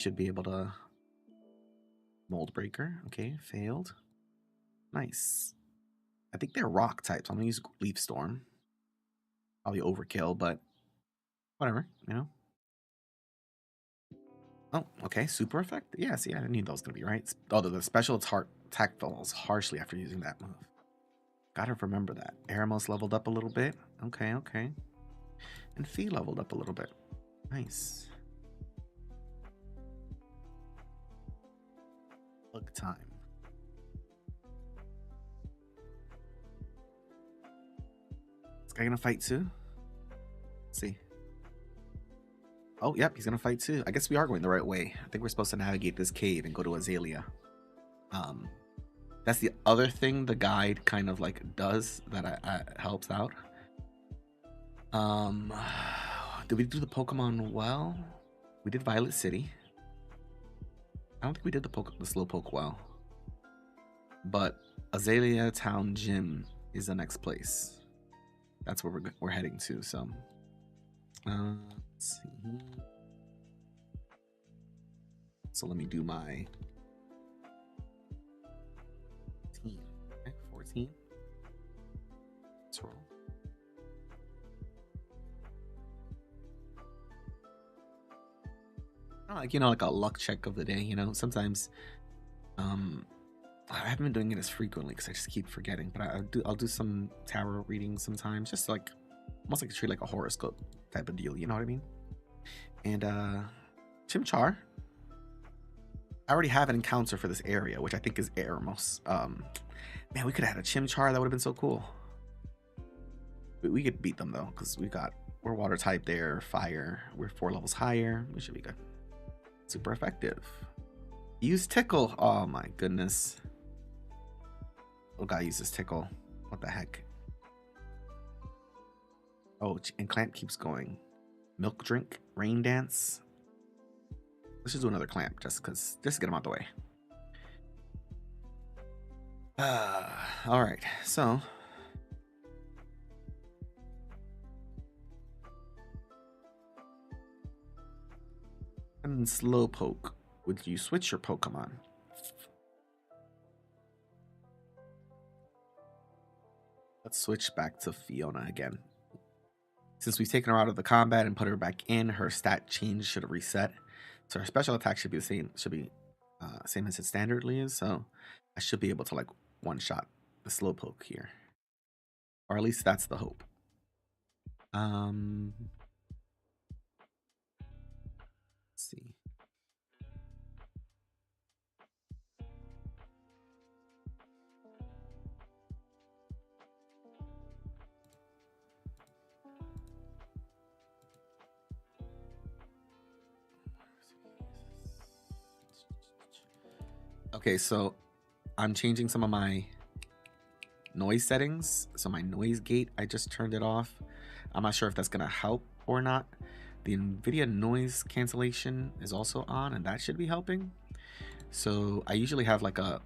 Should be able to mold breaker. Okay, failed. Nice. I think they're rock types. I'm gonna use leaf storm. Probably overkill, but whatever, you know. Oh, okay, super effective. Yeah, see, I knew that was gonna be right. Although the special attack falls harshly after using that move. Gotta remember that. Eremos leveled up a little bit. Okay, okay. And Fee leveled up a little bit. Nice. Look time. This guy gonna fight too? Let's see. Oh, yep, he's gonna fight too. I guess we are going the right way. I think we're supposed to navigate this cave and go to Azalea. That's the other thing the guide kind of like does that helps out. Did we do the Pokemon well? We did Violet City. I don't think we did the Slowpoke well. But Azalea Town Gym is the next place. That's where we're heading to. So, let's see. So let me do my team. Okay, 14. Let's roll. Like, you know, like a luck check of the day, you know. Sometimes I haven't been doing it as frequently because I just keep forgetting, but I'll do some tarot readings sometimes, just like almost like treat like a horoscope type of deal, you know what I mean? And Chimchar, I already have an encounter for this area, which I think is Eremos. Man, we could have had a Chimchar. That would have been so cool. We could beat them though, because we're water type there, fire. We're 4 levels higher. We should be good. Super effective. Use Tickle. Oh my goodness. Oh, guy uses Tickle. What the heck? Oh, and Clamp keeps going. Milk Drink, Rain Dance. Let's just do another Clamp just to get him out the way. All right, so. And Slowpoke, would you switch your Pokemon? Let's switch back to Fiona again. Since we've taken her out of the combat and put her back in, her stat change should have reset. So her special attack should be the same. Same as it standardly is. So I should be able to like one-shot the Slowpoke here, or at least that's the hope. Let's see. Okay, so I'm changing some of my noise settings. So my noise gate, I just turned it off. I'm not sure if that's gonna help or not. The NVIDIA noise cancellation is also on, and that should be helping. So I usually have like a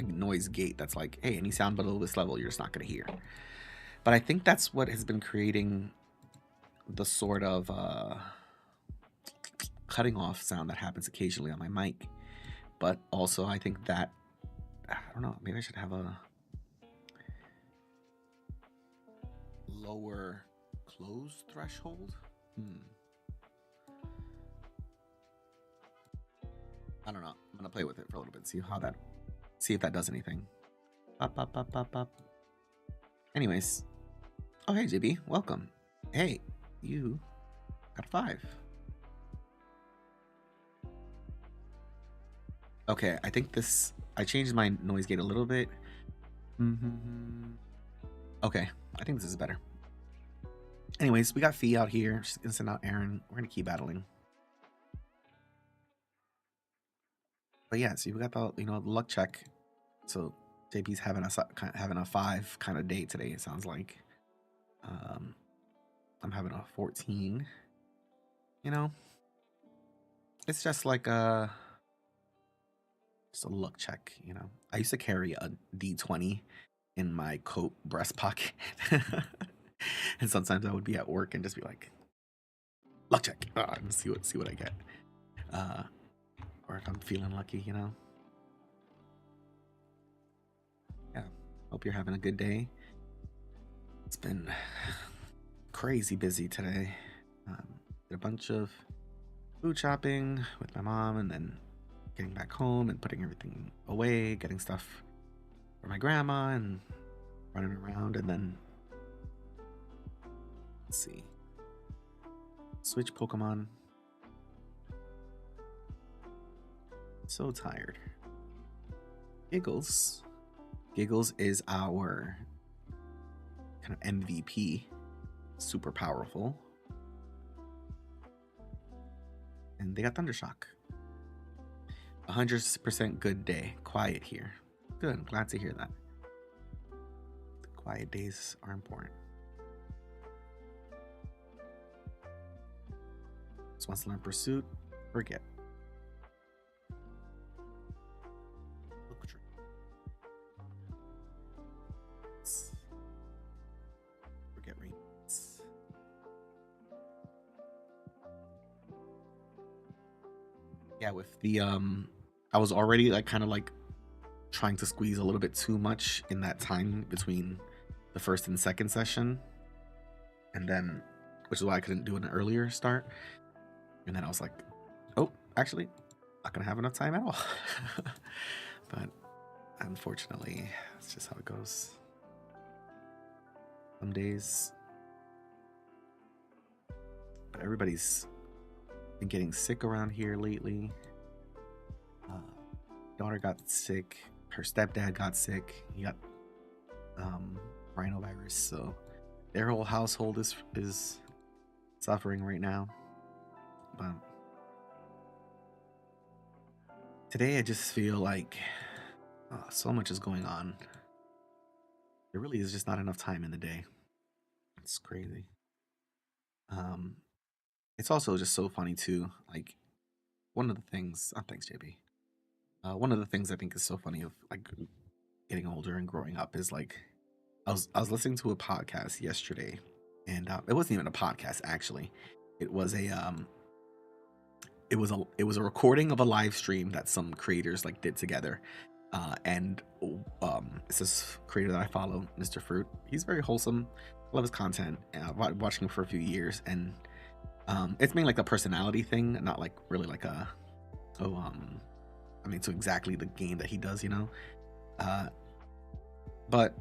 noise gate that's like, hey, any sound below this level, you're just not gonna hear. But I think that's what has been creating the sort of cutting off sound that happens occasionally on my mic. But also, I think that, I don't know, maybe I should have a lower close threshold. I don't know. I'm gonna play with it for a little bit, see if that does anything. Up. Anyways, oh hey JB, welcome. Hey, you got 5. Okay, I think I changed my noise gate a little bit. Okay, I think this is better. Anyways, we got Fee out here. She's gonna send out Aaron. We're gonna keep battling. But yeah, so we got the luck check. So JP's having a 5 kind of day today. It sounds like. I'm having a 14. You know, it's just like just a luck check. You know, I used to carry a D20 in my coat breast pocket, and sometimes I would be at work and just be like, luck check, and see what I get. feeling lucky, you know. Yeah. Hope you're having a good day. It's been crazy busy today. Did a bunch of food shopping with my mom, and then getting back home and putting everything away, getting stuff for my grandma, and running around. And then let's see, switch Pokemon. So tired. Giggles. Giggles is our kind of MVP. Super powerful. And they got Thundershock. 100% good day. Quiet here. Good. I'm glad to hear that. The quiet days are important. Just wants to learn Pursuit. Forget. Forget reads. Yeah, with the I was already like kind of like trying to squeeze a little bit too much in that time between the first and second session, and then which is why I couldn't do an earlier start. And then I was like, oh, actually not gonna have enough time at all. But unfortunately, it's just how it goes. Some days, but everybody's been getting sick around here lately. Daughter got sick, her stepdad got sick, he got rhinovirus, so their whole household is suffering right now. But today I just feel like so much is going on. There really is just not enough time in the day. It's crazy. It's also just so funny too. Like one of the things, thanks JB. One of the things I think is so funny of like getting older and growing up is like I was listening to a podcast yesterday, and it wasn't even a podcast actually. It was a it was a recording of a live stream that some creators like did together. And it's this creator that I follow, Mr. Fruit. He's very wholesome. I love his content. I've been watching him for a few years, and it's mainly like a personality thing, not like really like a I mean, to exactly the game that he does, you know. But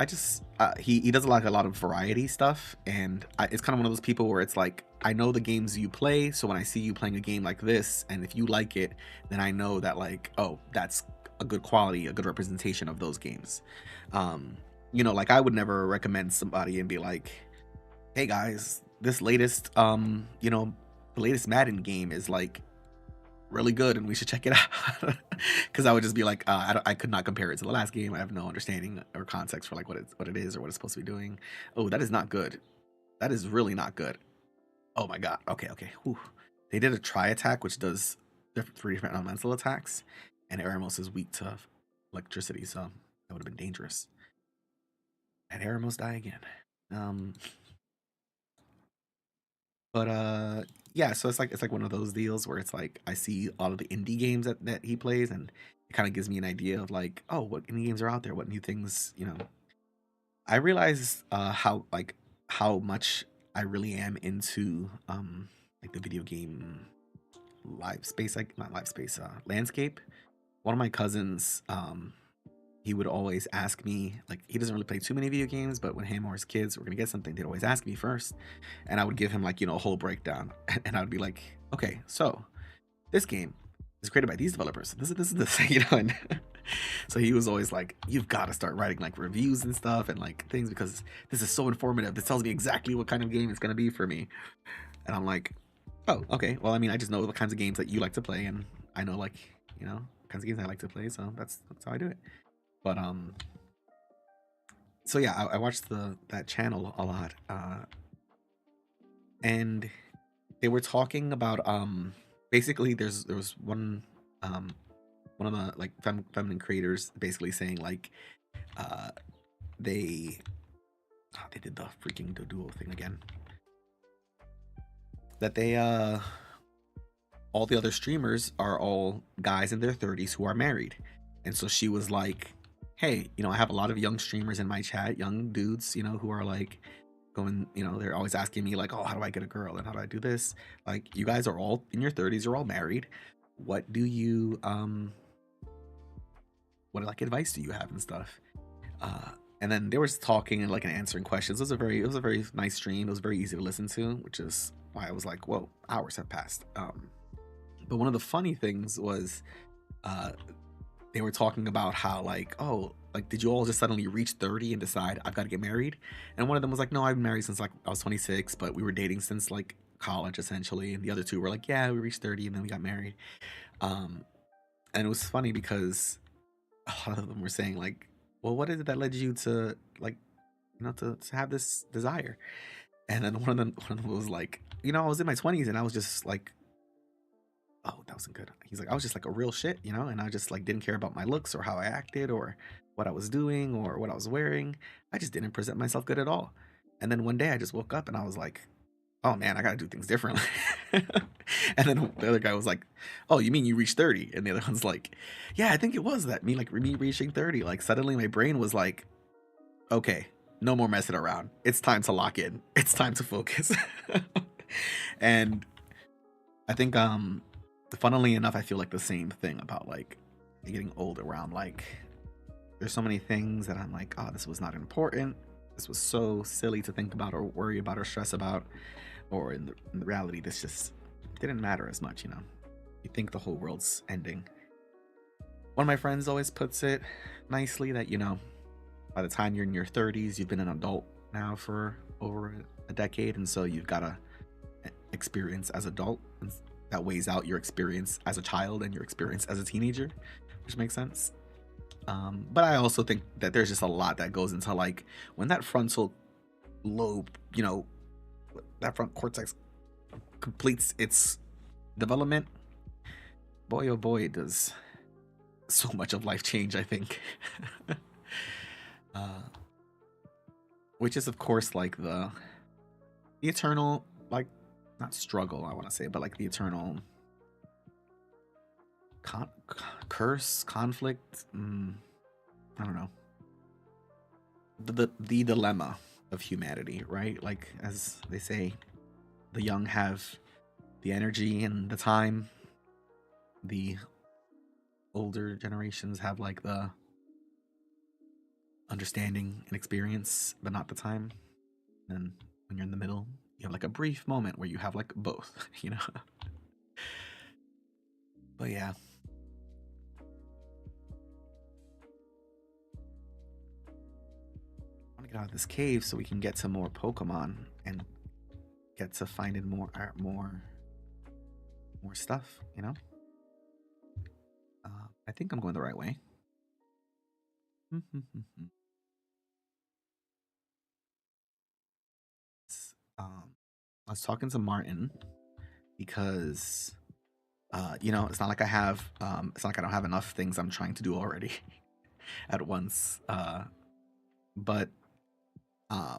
I just he does like a lot of variety stuff, and it's kind of one of those people where it's like I know the games you play, so when I see you playing a game like this, and if you like it, then I know that like, oh, that's a good quality, a good representation of those games. You know, like I would never recommend somebody and be like, hey guys, this latest you know, the latest Madden game is like really good and we should check it out. Because I would just be like, I could not compare it to the last game. I have no understanding or context for like what it is or what it's supposed to be doing. Oh, that is not good. That is really not good. Oh my god. Okay. Whew. They did a tri attack which does three different elemental attacks, and Eremos is weak to electricity, so that would have been dangerous. And Eremos die again. But yeah, so it's like one of those deals where it's like I see all of the indie games that he plays, and it kind of gives me an idea of like, oh, what indie games are out there, what new things, you know. I realize how much I really am into like the video game live space, like not live space, landscape. One of my cousins, he would always ask me, like, he doesn't really play too many video games, but when him or his kids were gonna get something, they'd always ask me first, and I would give him like, you know, a whole breakdown, and I would be like, okay, so this game is created by these developers. This, you know, and so he was always like, you've got to start writing like reviews and stuff and like things because this is so informative. This tells me exactly what kind of game it's gonna be for me, and I'm like, oh, okay. Well, I mean, I just know the kinds of games that you like to play, and I know like, you know, kinds of games I like to play, so that's how I do it. But so yeah, I watched that channel a lot, and they were talking about basically there was one of the like feminine creators basically saying like uh they they did the freaking duo thing again, that they all the other streamers are all guys in their 30s who are married. And so she was like, hey, I have a lot of young streamers in my chat, young dudes, who are like going, they're always asking me like, oh, how do I get a girl and how do I do this? Like, you guys are all in your 30s, you're all married. What do you what like advice do you have and stuff? And then they were talking and like and answering questions. It was a very nice stream. It was very easy to listen to, which is why I was like, whoa, hours have passed. But one of the funny things was they were talking about how like, oh, like, did you all just suddenly reach 30 and decide I've got to get married? And one of them was like, no, I've been married since like I was 26, but we were dating since like college essentially. And the other two were like, yeah, we reached 30 and then we got married. Um, and it was funny because a lot of them were saying like, well, what is it that led you to like, to have this desire? And then one of them was like, I was in my 20s and I was just like, oh, that wasn't good. He's like, I was just like a real shit, and I just like didn't care about my looks or how I acted or what I was doing or what I was wearing. I just didn't present myself good at all. And then one day I just woke up and I was like, oh man, I gotta do things differently. And then the other guy was like, oh, you mean you reached 30? And the other one's like, yeah, I think it was that me reaching 30. Like suddenly my brain was like, okay, no more messing around. It's time to lock in. It's time to focus. And I think funnily enough, I feel like the same thing about like getting old around like there's so many things that I'm like, oh, this was not important. This was so silly to think about or worry about or stress about. Or in the reality, this just didn't matter as much, You think the whole world's ending. One of my friends always puts it nicely that, by the time you're in your 30s, you've been an adult now for over a decade. And so you've got to experience as adult. And that weighs out your experience as a child and your experience as a teenager, which makes sense. But I also think that there's just a lot that goes into like when that frontal lobe, that front cortex completes its development, boy oh boy, does so much of life change, I think. Which is of course like the eternal, like, not struggle, I want to say, but like the eternal conflict. I don't know. The dilemma of humanity, right? Like, as they say, the young have the energy and the time. The older generations have like the understanding and experience, but not the time. And when you're in the middle, you have like a brief moment where you have like both, But yeah. I want to get out of this cave so we can get to more Pokemon and get to finding more stuff, I think I'm going the right way. I was talking to Martin because it's not like I have it's not like I don't have enough things I'm trying to do already at once. But I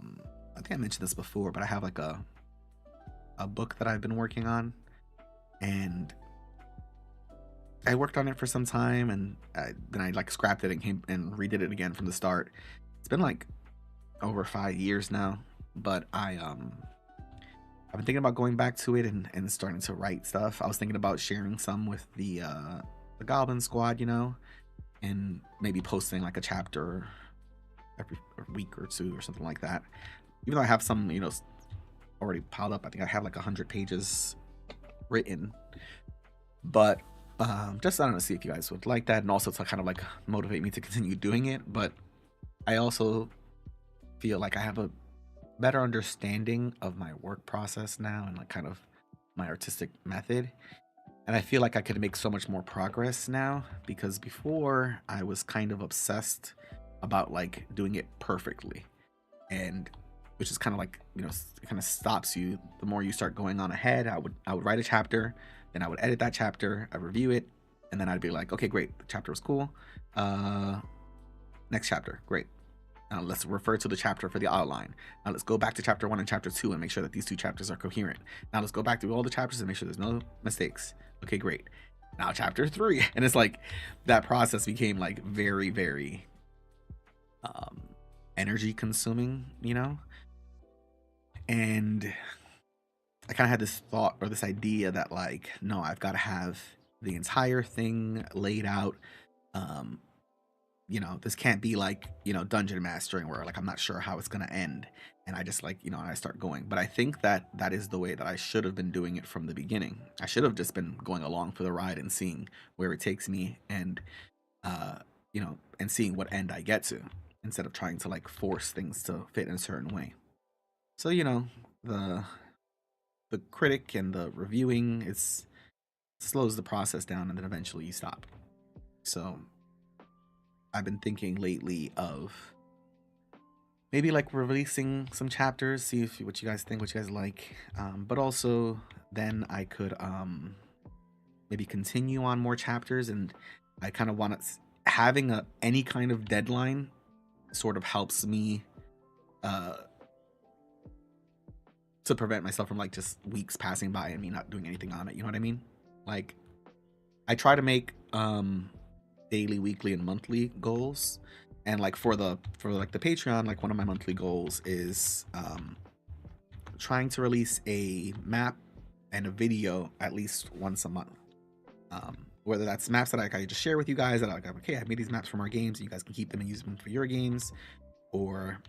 think I mentioned this before, but I have like a book that I've been working on, and I worked on it for some time, and then I like scrapped it and came and redid it again from the start. It's been like over 5 years now, but I've been thinking about going back to it and starting to write stuff. I was thinking about sharing some with the Goblin Squad, and maybe posting like a chapter every week or two or something like that. Even though I have some, already piled up. I think I have like 100 pages written, but just I don't know, see if you guys would like that, and also to kind of like motivate me to continue doing it. But I also feel like I have a better understanding of my work process now and like kind of my artistic method, and I feel like I could make so much more progress now, because before I was kind of obsessed about like doing it perfectly, and which is kind of like, it kind of stops you the more you start going on ahead. I would write a chapter, then I would edit that chapter, I'd review it, and then I'd be like, okay, great, the chapter was cool, next chapter, great, Let's refer to the chapter for the outline. Now let's go back to chapter 1 and chapter 2 and make sure that these two chapters are coherent. Now let's go back through all the chapters and make sure there's no mistakes. Okay, great. Now chapter 3. And it's like that process became like very, very energy consuming, you know? And I kind of had this thought or this idea that like, no, I've got to have the entire thing laid out. You know, this can't be like, you know, dungeon mastering where like I'm not sure how it's gonna end and I just like, you know, and I start going. But I think that that is the way that I should have been doing it from the beginning. I should have just been going along for the ride and seeing where it takes me, and you know, and seeing what end I get to, instead of trying to like force things to fit in a certain way. So, you know, the critic and the reviewing, it's slows the process down, and then eventually you stop. So I've been thinking lately of maybe like releasing some chapters, see if what you guys think, what you guys like, but also then I could maybe continue on more chapters. And I kind of want to, having any kind of deadline sort of helps me to prevent myself from like just weeks passing by and me not doing anything on it. You know what I mean? Like I try to make daily, weekly, and monthly goals. And like for like the Patreon, like one of my monthly goals is trying to release a map and a video at least once a month. Whether that's maps that I can just share with you guys that I'm like, okay, I made these maps from our games, and you guys can keep them and use them for your games, or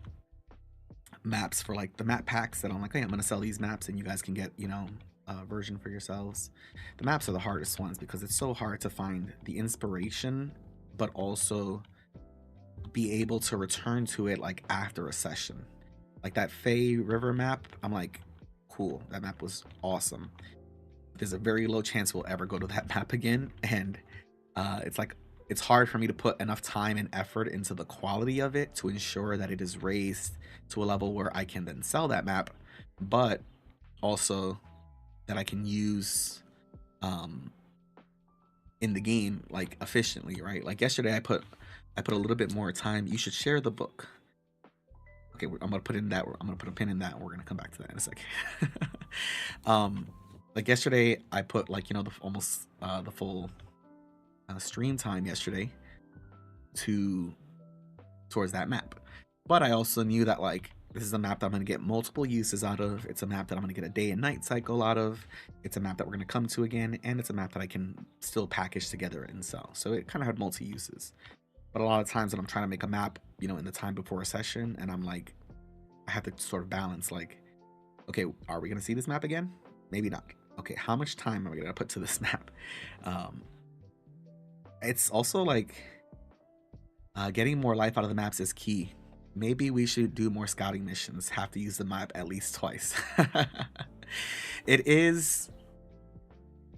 maps for like the map packs that I'm like, hey, I'm gonna sell these maps and you guys can get, you know, a version for yourselves. The maps are the hardest ones because it's so hard to find the inspiration, but also be able to return to it like after a session. Like that Fey River map, I'm like, cool, that map was awesome. There's a very low chance we'll ever go to that map again, and it's like it's hard for me to put enough time and effort into the quality of it to ensure that it is raised to a level where I can then sell that map, but also that I can use in the game like efficiently, right? Like yesterday I put a little bit more time. You should share the book. Okay, I'm gonna put in that. I'm gonna put a pin in that, and we're gonna come back to that in a second. Like yesterday, I put like, you know, the full stream time yesterday towards that map. But I also knew that like this is a map that I'm gonna get multiple uses out of. It's a map that I'm gonna get a day and night cycle out of. It's a map that we're gonna come to again, and it's a map that I can still package together and sell. So it kind of had multi uses. But a lot of times when I'm trying to make a map, you know, in the time before a session, and I'm like, I have to sort of balance like, okay, are we gonna see this map again? Maybe not. Okay, how much time am I gonna put to this map? It's also like getting more life out of the maps is key. Maybe we should do more scouting missions, have to use the map at least twice. It is,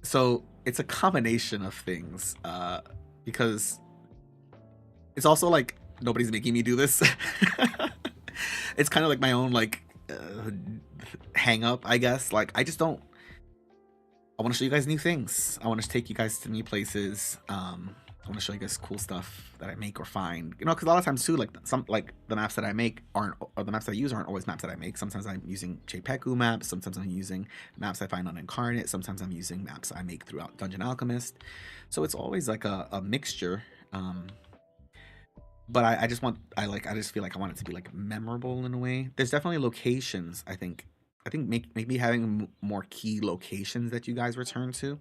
so it's a combination of things, because it's also like nobody's making me do this. It's kind of like my own like hang up, I guess. Like I just don't, I want to show you guys new things. I want to take you guys to new places. I want to show you guys cool stuff that I make or find, you know, because a lot of times too, like the maps that I make aren't, or the maps that I use aren't always maps that I make. Sometimes I'm using JPEGU maps, sometimes I'm using maps I find on Incarnate, sometimes I'm using maps I make throughout Dungeon Alchemist. So it's always like a mixture. But I just feel like I want it to be like memorable in a way. There's definitely locations, I think maybe having more key locations that you guys return to.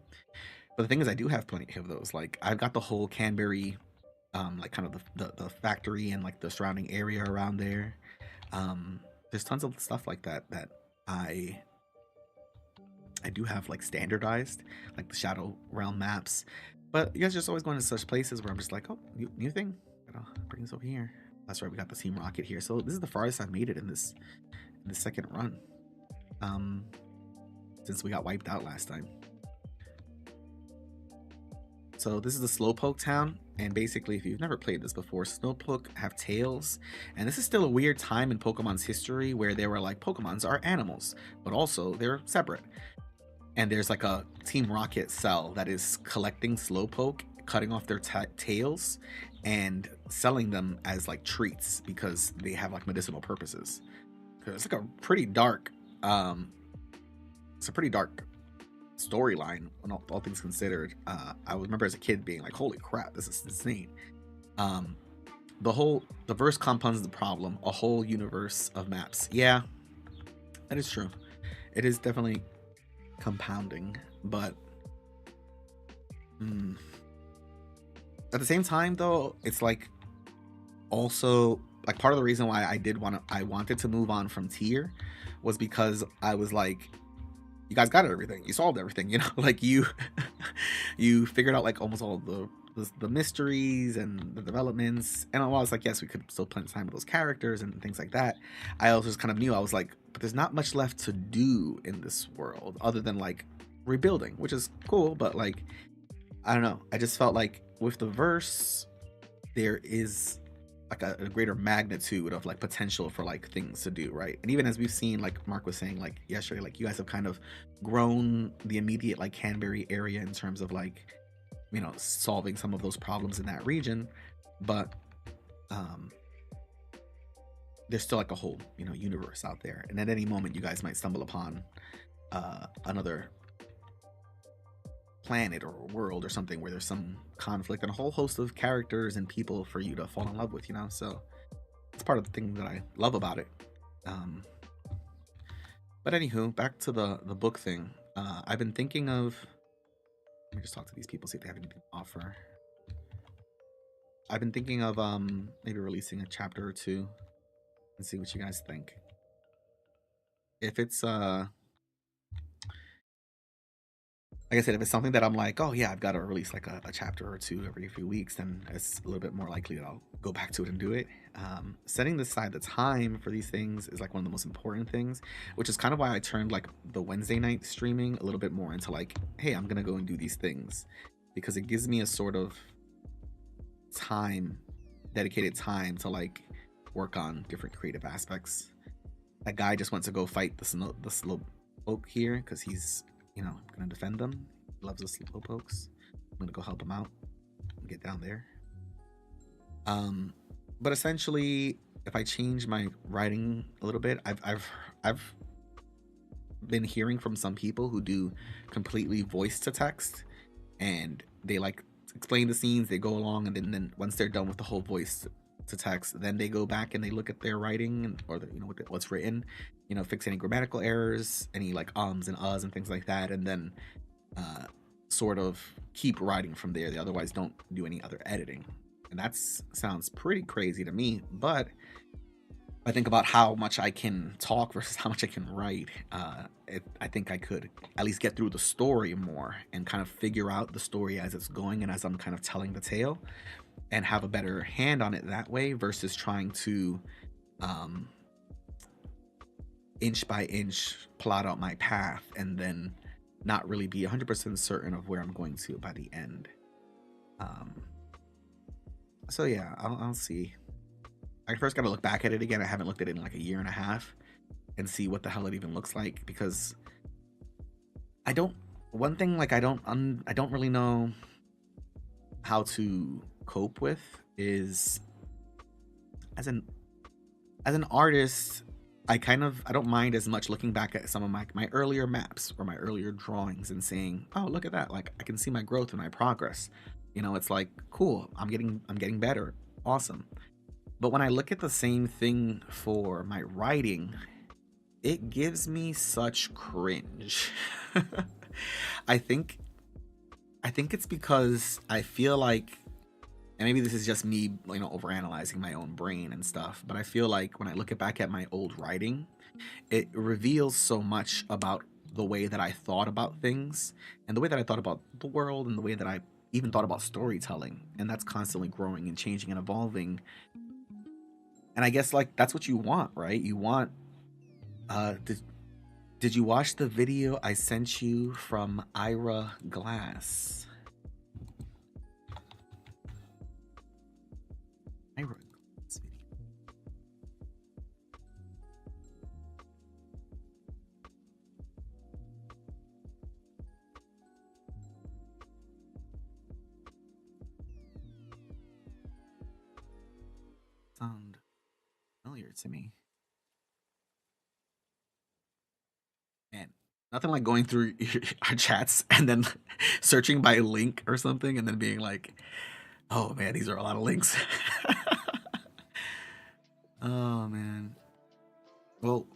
But the thing is, I do have plenty of those. Like I've got the whole Canberry, like kind of the factory and like the surrounding area around there. There's tons of stuff like that I do have like standardized, like the Shadow Realm maps. But you guys just always going to such places where I'm just like, oh, new thing. Gotta bring this over here. That's right, we got the Team Rocket here. So this is the farthest I've made it in this second run. Since we got wiped out last time. So this is the Slowpoke town, and basically if you've never played this before, Slowpoke have tails, and this is still a weird time in Pokemon's history where they were like, Pokemons are animals, but also they're separate. And there's like a Team Rocket cell that is collecting Slowpoke cutting off their tails and selling them as like treats because they have like medicinal purposes. It's like a pretty dark, it's a pretty dark storyline when all things considered. I remember as a kid being like, "Holy crap, this is insane." Um, the verse compounds the problem. A whole universe of maps. Yeah, that is true. It is definitely compounding, but at the same time, though, it's like also like part of the reason why I wanted to move on from tier was because I was like, you guys got everything, you solved everything, you know, like you you figured out like almost all the mysteries and the developments. And I was like, yes, we could still spend time with those characters and things like that. I also just kind of knew, I was like, but there's not much left to do in this world other than like rebuilding, which is cool, but like, I don't know, I just felt like with the verse there is like a greater magnitude of like potential for like things to do, right? And even as we've seen, like Mark was saying like yesterday, like you guys have kind of grown the immediate like Canberry area in terms of like, you know, solving some of those problems in that region, but there's still like a whole, you know, universe out there, and at any moment you guys might stumble upon another planet or world or something where there's some conflict and a whole host of characters and people for you to fall in love with, you know. So it's part of the thing that I love about it. But anywho, back to the book thing. I've been thinking of, let me just talk to these people, see if they have anything to offer. I've been thinking of maybe releasing a chapter or two and see what you guys think. If it's like I said, if it's something that I'm like, oh yeah, I've got to release like a chapter or two every few weeks, then it's a little bit more likely that I'll go back to it and do it. Setting aside the time for these things is like one of the most important things, which is kind of why I turned like the Wednesday night streaming a little bit more into like, hey, I'm gonna go and do these things, because it gives me a sort of time, dedicated time to like work on different creative aspects. That guy just went to go fight the slow oak here because he's, you know, gonna defend them. He loves the slow pokes. I'm gonna go help him out and get down there. But essentially, if I change my writing a little bit, I've been hearing from some people who do completely voice to text, and they like explain the scenes, they go along, and then once they're done with the whole voice to text, then they go back and they look at their writing or the, you know, what's written, you know, fix any grammatical errors, any like ums and uhs and things like that, and then sort of keep writing from there. They otherwise don't do any other editing, and that sounds pretty crazy to me. But I think about how much I can talk versus how much I can write. I think I could at least get through the story more and kind of figure out the story as it's going and as I'm kind of telling the tale, and have a better hand on it that way versus trying to inch by inch plot out my path and then not really be 100% certain of where I'm going to by the end. So yeah, I'll see. I first got to look back at it again. I haven't looked at it in like a year and a half and see what the hell it even looks like, because I don't really know how to cope with is as an artist. I don't mind as much looking back at some of my earlier maps or my earlier drawings and saying, oh, look at that, like I can see my growth and my progress, you know. It's like, cool, I'm getting better, awesome. But when I look at the same thing for my writing, it gives me such cringe. I think it's because I feel like, and maybe this is just me, you know, overanalyzing my own brain and stuff, but I feel like when I look back at my old writing, it reveals so much about the way that I thought about things and the way that I thought about the world and the way that I even thought about storytelling. And that's constantly growing and changing and evolving. And I guess like that's what you want, right? You want did you watch the video I sent you from Ira Glass? Ira Glass video. sound familiar to me. Man, nothing like going through our chats and then searching by link or something and then being like, oh man, these are a lot of links. Oh man. Well,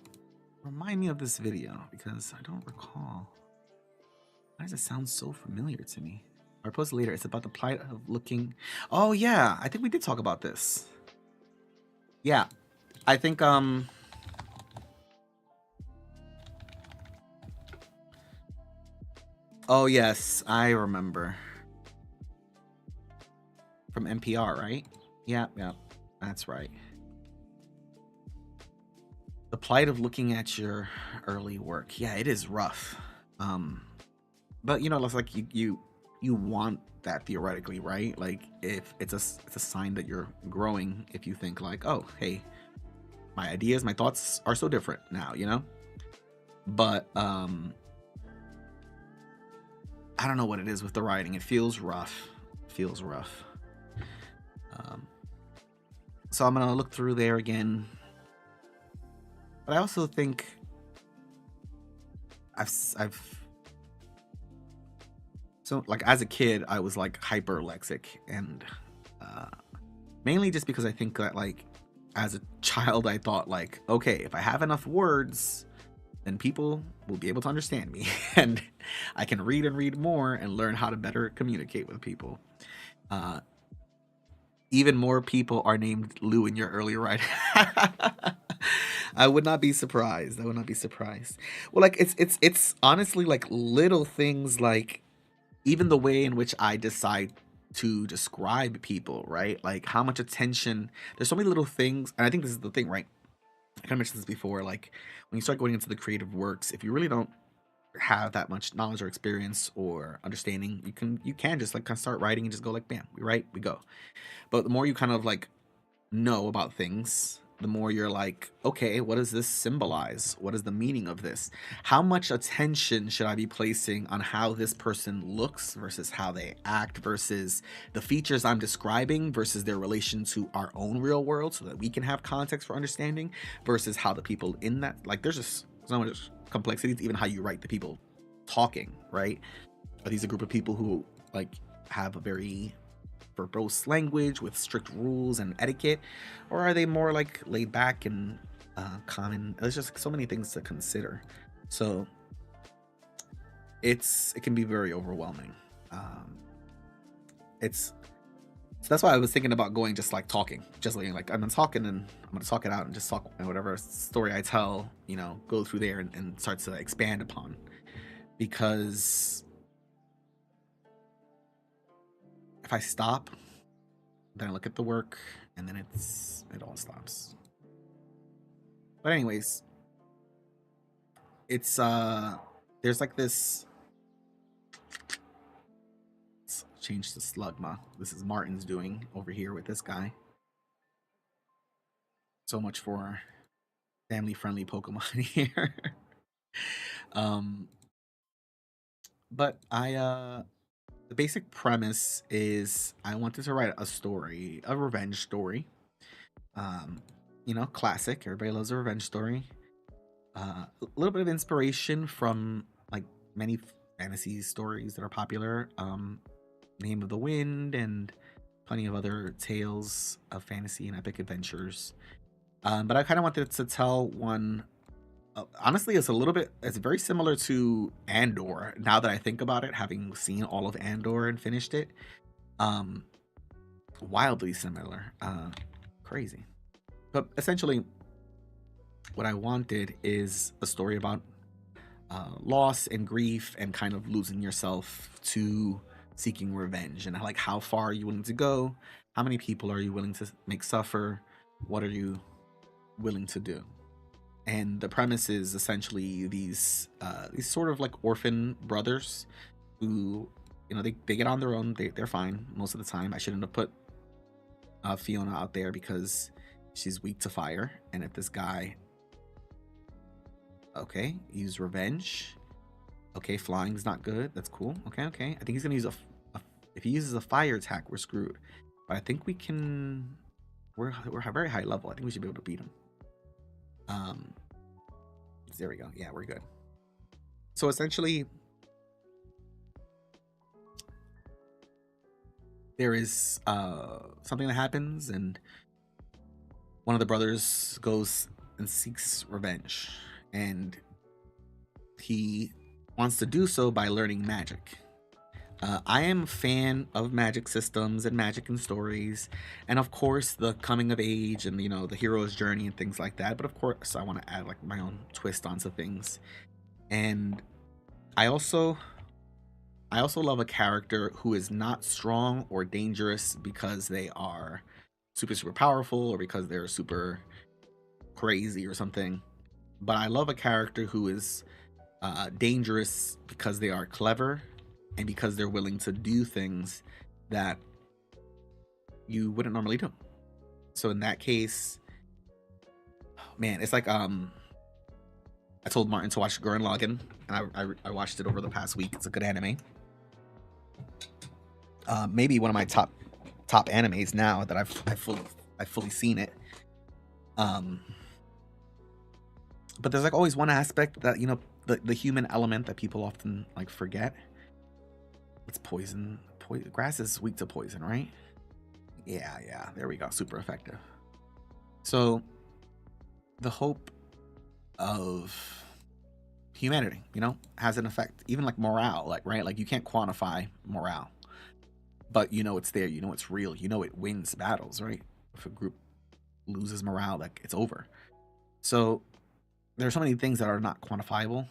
remind me of this video because I don't recall. Why does it sound so familiar to me? I'll post it later. It's about the plight of looking. Oh yeah, I think we did talk about this. Yeah, I think oh yes, I remember. From NPR, right? Yeah, yeah, that's right. The plight of looking at your early work. Yeah, it is rough. But you know, it's like you want that theoretically, right? Like if it's a sign that you're growing. If you think like, oh, hey, my ideas, my thoughts are so different now, you know. But I don't know what it is with the writing. It feels rough. It feels rough. So I'm gonna look through there again. But I also think I've so like as a kid I was like hyperlexic and mainly just because I think that like as a child I thought like, okay, if I have enough words then people will be able to understand me and I can read and read more and learn how to better communicate with people. Even more people are named Lou in your early writing. I would not be surprised. I would not be surprised. Well, like it's honestly like little things like even the way in which I decide to describe people, right? Like how much attention. There's so many little things, and I think this is the thing, right? I kind of mentioned this before. Like when you start going into the creative works, if you really don't have that much knowledge or experience or understanding, you can just like kind of start writing and just go like, bam, we write, we go. But the more you kind of like know about things, the more you're like, okay, what does this symbolize? What is the meaning of this? How much attention should I be placing on how this person looks versus how they act versus the features I'm describing versus their relation to our own real world so that we can have context for understanding versus how the people in that, like, there's just so much complexity to even how you write the people talking, right? Are these a group of people who like have a very verbose language with strict rules and etiquette, or are they more like laid back and common? There's just so many things to consider, so it can be very overwhelming. It's so that's why I was thinking about going just like talking, just like I'm talking and I'm gonna talk it out and just talk and whatever story I tell, you know, go through there and start to expand upon, because if I stop, then I look at the work, and then it all stops. But anyways, it's there's like this. Let's change to Slugma. This is Martin's doing over here with this guy. So much for family-friendly Pokemon here. But the basic premise is I wanted to write a story, a revenge story. You know, classic. Everybody loves a revenge story. A little bit of inspiration from like many fantasy stories that are popular. Name of the Wind and plenty of other tales of fantasy and epic adventures. But I kind of wanted to tell one. Honestly, it's very similar to Andor. Now that I think about it, having seen all of Andor and finished it, um, wildly similar. Crazy. But essentially, what I wanted is a story about loss and grief and kind of losing yourself to seeking revenge, and like how far are you willing to go, how many people are you willing to make suffer, what are you willing to do. And the premise is essentially these sort of like orphan brothers who, you know, they get on their own, they're fine most of the time. I shouldn't have put Fiona out there because she's weak to fire, and if this guy, okay, use revenge. Okay, flying's not good. That's cool. Okay. I think he's gonna use if he uses a fire attack, we're screwed. But I think we can we're a very high level. I think we should be able to beat him. There we go. Yeah, we're good. So essentially, there is something that happens, and one of the brothers goes and seeks revenge, and he wants to do so by learning magic. I am a fan of magic systems and magic and stories, and of course the coming of age and the hero's journey and things like that. But of course, I want to add like my own twist onto things. And I also I also love a character who is not strong or dangerous because they are super powerful or because they're super crazy or something. But I love a character who is dangerous because they are clever and because they're willing to do things that you wouldn't normally do. So in that case, man, it's like I told Martin to watch Gurren Lagann, and I watched it over the past week. It's a good anime. Maybe one of my top animes now that I've fully seen it. But there's like always one aspect that the human element that people often like forget. It's poison. Grass is weak to poison, right? Yeah. There we go. Super effective. So the hope of humanity, has an effect. Even like morale, like, right? Like you can't quantify morale, but it's there. It's real. It wins battles, right? If a group loses morale, like it's over. So there are so many things that are not quantifiable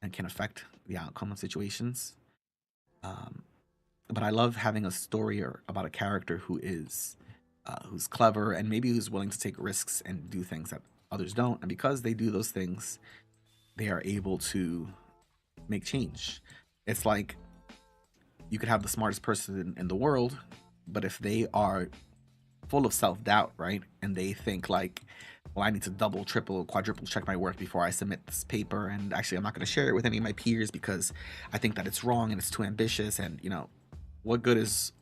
and can affect the outcome of situations. But I love having a story about a character who's clever and maybe who's willing to take risks and do things that others don't. And because they do those things, they are able to make change. It's like you could have the smartest person in the world, but if they are full of self-doubt, right? And they think like, well, I need to double, triple, quadruple check my work before I submit this paper. And actually, I'm not going to share it with any of my peers because I think that it's wrong and it's too ambitious. And, what good is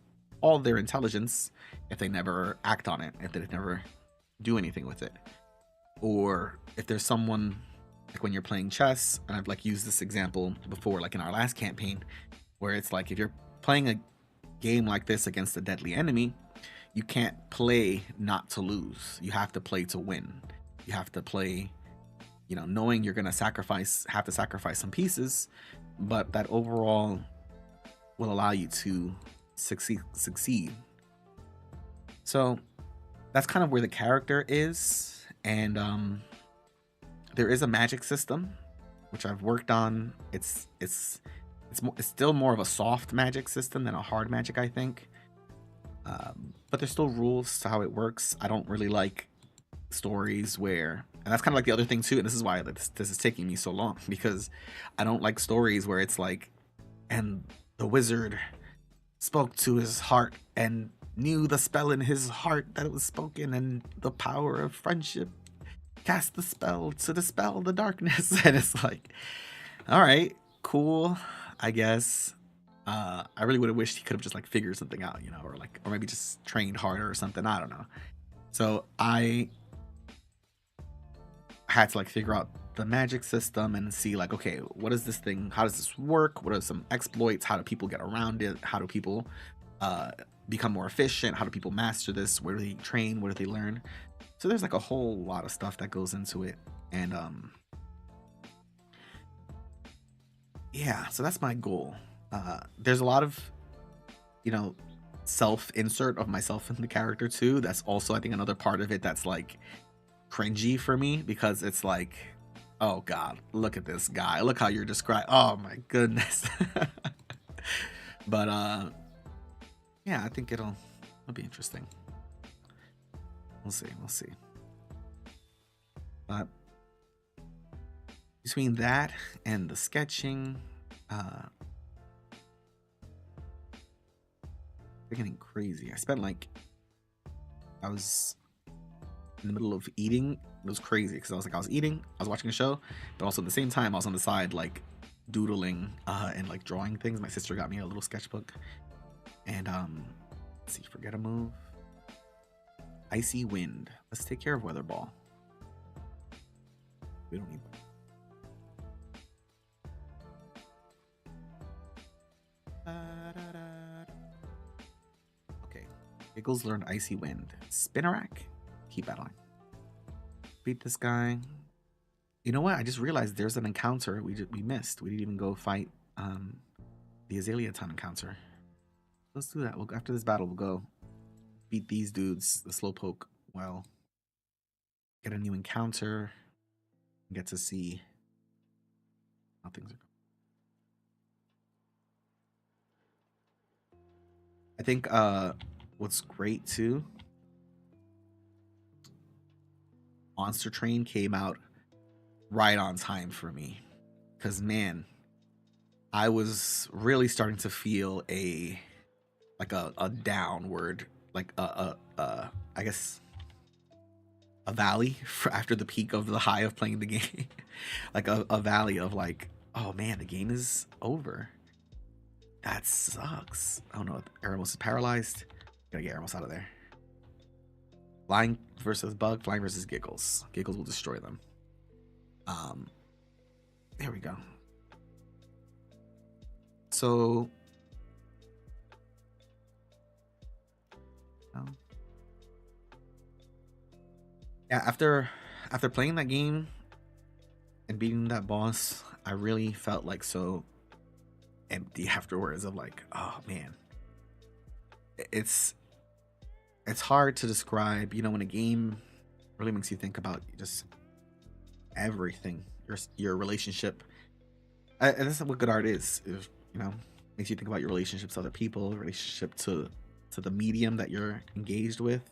all their intelligence if they never act on it, if they never do anything with it? Or if there's someone, like when you're playing chess, and I've like used this example before, like in our last campaign, where it's like if you're playing a game like this against a deadly enemy, you can't play not to lose. You have to play to win. You have to play, knowing you're gonna have to sacrifice some pieces, but that overall will allow you to succeed. So that's kind of where the character is, and there is a magic system which I've worked on. It's still more of a soft magic system than a hard magic, I think. But there's still rules to how it works. I don't really like stories where, and that's kind of like the other thing too, and this is why this is taking me so long, because I don't like stories where it's like, and the wizard spoke to his heart and knew the spell in his heart that it was spoken, and the power of friendship cast the spell to dispel the darkness. And it's like, all right, cool, I guess. I really would have wished he could have just like figured something out, or maybe just trained harder or something. I don't know. So I had to like figure out the magic system and see like, okay, what is this thing? How does this work? What are some exploits? How do people get around it? How do people become more efficient? How do people master this? Where do they train? Where do they learn? So there's like a whole lot of stuff that goes into it. And yeah, so that's my goal. There's a lot of, self-insert of myself in the character too. That's also, I think, another part of it that's like cringy for me, because it's like, oh God, look at this guy. Look how you're described. Oh my goodness. But yeah, I think it'll be interesting. We'll see. But between that and the sketching, they're getting crazy. I was in the middle of eating. It was crazy because I was eating, I was watching a show, but also at the same time I was on the side like doodling and like drawing things. My sister got me a little sketchbook, and let's see, forget a move. Icy Wind. Let's take care of Weather Ball. We don't need that. Okay. Giggles learned Icy Wind. Spinnerack. Keep battling. Beat this guy. You know what? I just realized there's an encounter we missed. We didn't even go fight the Azalea Ton encounter. Let's do that. After this battle, we'll go beat these dudes, the Slowpoke, well, get a new encounter, and get to see how things are going. I think what's great too, Monster Train came out right on time for me. Because, man, I was really starting to feel a downward, like I guess a valley after the peak of the high of playing the game. Like a valley of like, oh man, the game is over. That sucks. Oh no, Eremos is paralyzed. Gotta get Eremos out of there. Flying versus Bug, Flying versus Giggles. Giggles will destroy them. There we go. So yeah, after playing that game and beating that boss, I really felt like so empty afterwards of like, oh man. It's hard to describe, you know, when a game really makes you think about just everything, your relationship. And that's what good art is, you know, makes you think about your relationships to other people, relationship to the medium that you're engaged with.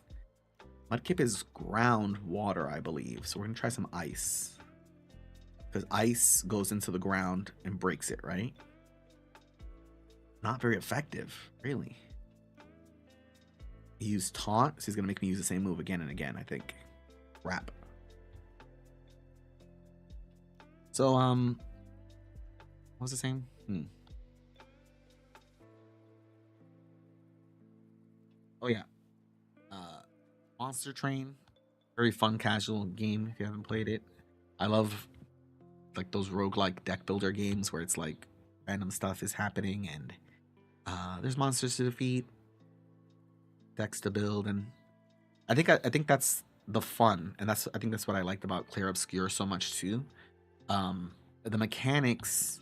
Mudkip is ground water, I believe. So we're gonna try some ice. Because ice goes into the ground and breaks it, right? Not very effective, really. He used taunt, so he's gonna make me use the same move again and again, I think. Crap. So, what was the same? Oh yeah. Monster Train. Very fun, casual game if you haven't played it. I love like those roguelike deck builder games where it's like random stuff is happening and there's monsters to defeat, decks to build, and I think that's the fun, and I think that's what I liked about Clear Obscure so much too. The mechanics,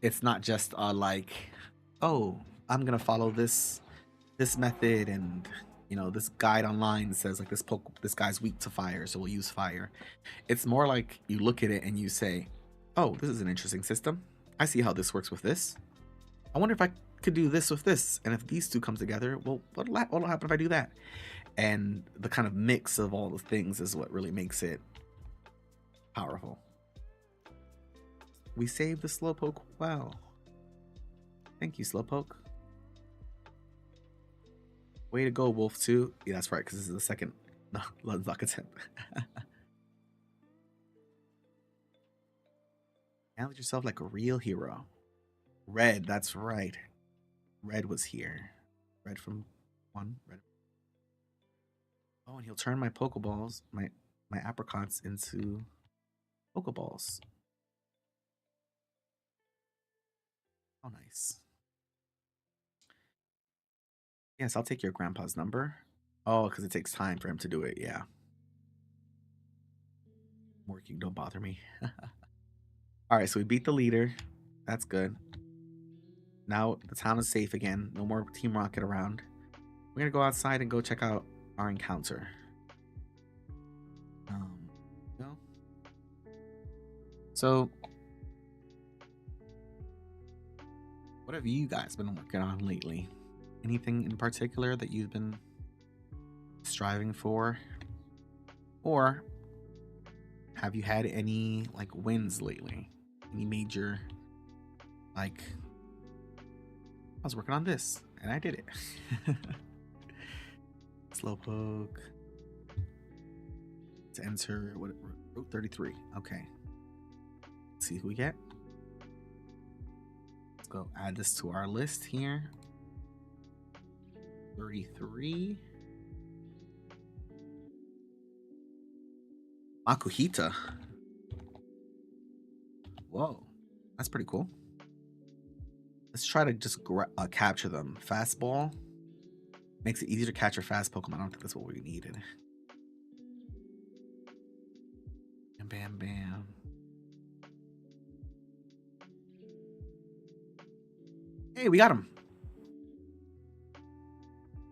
it's not just like, oh, I'm gonna follow this method, and you know, this guide online says like this guy's weak to fire, so we'll use fire. It's more like you look at it and you say, oh, this is an interesting system. I see how this works with this. I wonder if I could do this with this, and if these two come together, well, what'll happen if I do that? And the kind of mix of all the things is what really makes it powerful. We saved the Slowpoke well. Thank you, Slowpoke. Way to go, Wolf 2. Yeah, that's right, because this is the second nuzlocke attempt. Handle yourself like a real hero. Red, that's right. Red was here. Red from 1. Red. Oh, and he'll turn my Pokeballs, my apricots into Pokeballs. Oh, nice. Yes, I'll take your grandpa's number. Oh, because it takes time for him to do it. Yeah. I'm working, don't bother me. All right, so we beat the leader. That's good. Now the town is safe again. No more Team Rocket around. We're gonna go outside and go check out our encounter. No. So, what have you guys been working on lately? Anything in particular that you've been striving for? Or have you had any like wins lately? Any major, like, I was working on this and I did it. Slowpoke. To enter what Route 33. Okay. Let's see who we get. Let's go add this to our list here. 33. Makuhita. Whoa, that's pretty cool. Let's try to just capture them. Fastball makes it easier to catch your fast Pokemon. I don't think that's what we needed. Bam, bam, bam. Hey, we got him.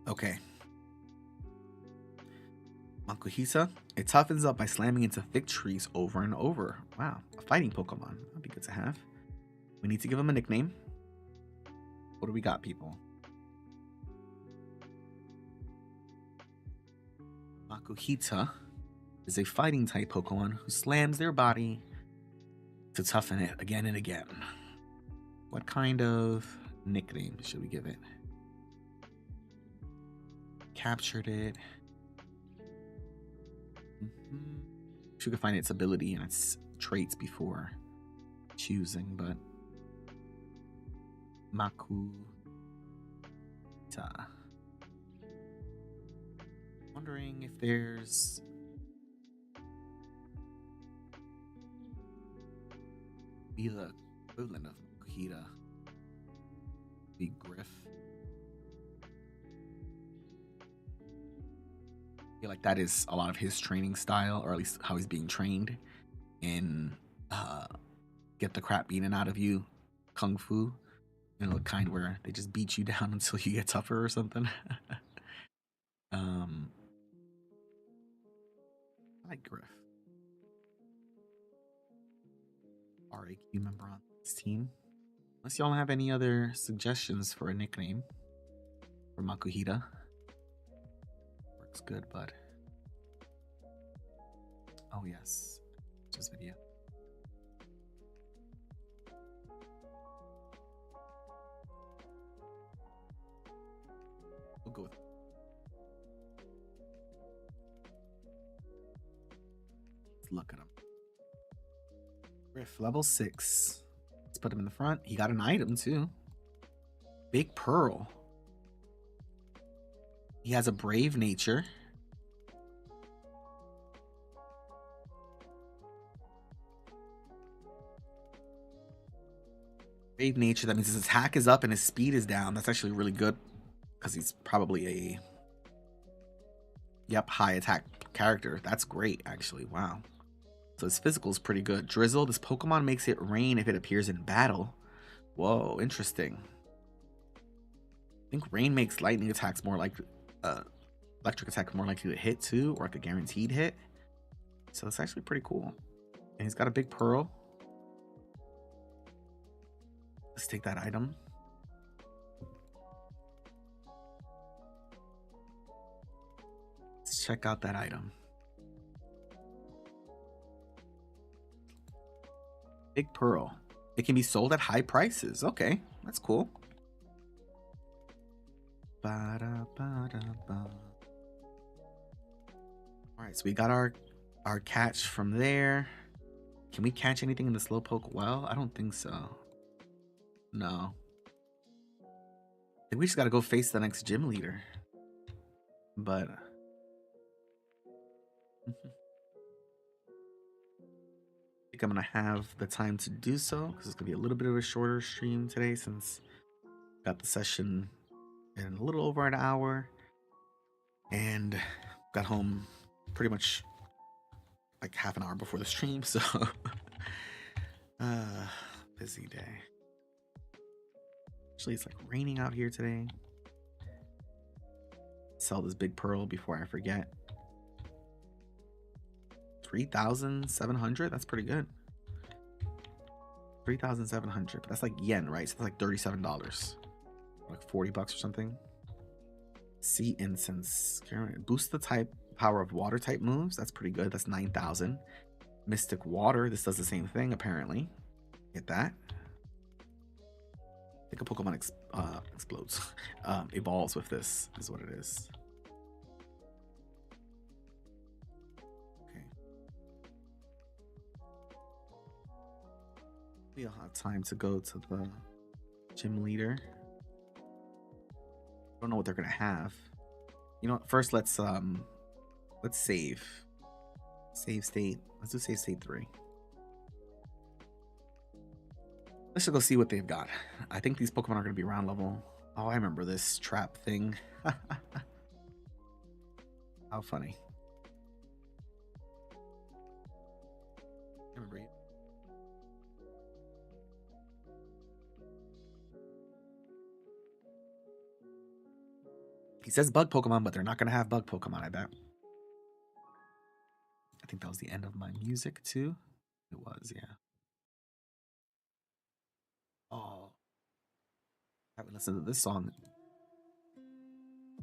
Okay. Makuhisa. It toughens up by slamming into thick trees over and over. Wow, a fighting Pokemon. That'd be good to have. We need to give him a nickname. What do we got, people? Makuhita is a fighting type Pokemon who slams their body to toughen it again and again. What kind of nickname should we give it? Captured it. Wish we could find its ability and its traits before choosing, but Makuhita. Wondering if there's be the equivalent of Makuhita. Be Griff. I feel like that is a lot of his training style, or at least how he's being trained in get the crap beaten out of you kung fu. You know, the kind where they just beat you down until you get tougher or something. I like Griff. RAQ member on this team. Unless y'all have any other suggestions for a nickname for Makuhita. Works good, bud. Oh yes, just video. We'll go with it. Let's look at him. Griff, level 6. Let's put him in the front. He got an item too. Big Pearl. He has a brave nature. Brave nature, that means his attack is up and his speed is down. That's actually really good because he's probably a high attack character. That's great, actually. Wow. So his physical is pretty good. Drizzle, this Pokemon makes it rain if it appears in battle. Whoa, interesting. I think rain makes lightning attacks more like electric attack more likely to hit too, or like a guaranteed hit. So it's actually pretty cool. And he's got a big pearl. Let's take that item. Let's check out that item. Big Pearl. It can be sold at high prices. Okay, that's cool. Ba-da-ba-da-ba. All right, so we got our catch from there. Can we catch anything in the Slowpoke well? I don't think so. No. I think we just got to go face the next gym leader. But I think I'm going to have the time to do so because it's going to be a little bit of a shorter stream today since I got the session in a little over an hour and got home pretty much like half an hour before the stream. So busy day. Actually, it's like raining out here today. Sell this big pearl before I forget. 3,700. That's pretty good. 3,700. But that's like yen, right? So that's like $37. Like 40 bucks or something. Sea incense. Boost the type power of water type moves. That's pretty good. That's 9,000. Mystic water. This does the same thing apparently. Get that. I think a Pokemon explodes. Evolves with this is what it is. Okay. We'll have time to go to the gym leader. I don't know what they're gonna have. You know what? First, let's save. Save state. Let's do save state 3. Let's just go see what they've got. I think these Pokemon are going to be round level. Oh, I remember this trap thing. How funny. I remember it. He says bug Pokemon, but they're not going to have bug Pokemon, I bet. I think that was the end of my music, too. It was, yeah. Oh. I haven't listened to this song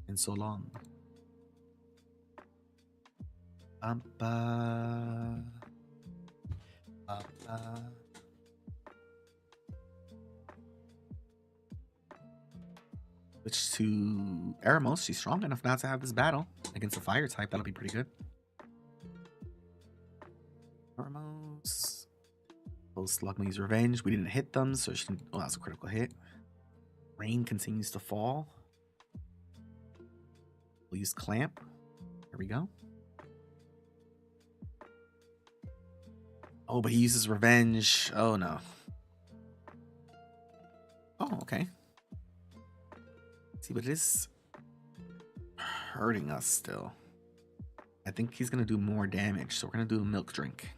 in so long. Switch to Eremos. She's strong enough not to have this battle against a fire type. That'll be pretty good. Eremos. Slugma's Revenge. We didn't hit them, so she didn't. Oh, that was a critical hit. Rain continues to fall. We'll use Clamp. There we go. Oh, but he uses Revenge. Oh, no. Oh, okay. See, but it is hurting us still. I think he's going to do more damage, so we're going to do a Milk Drink.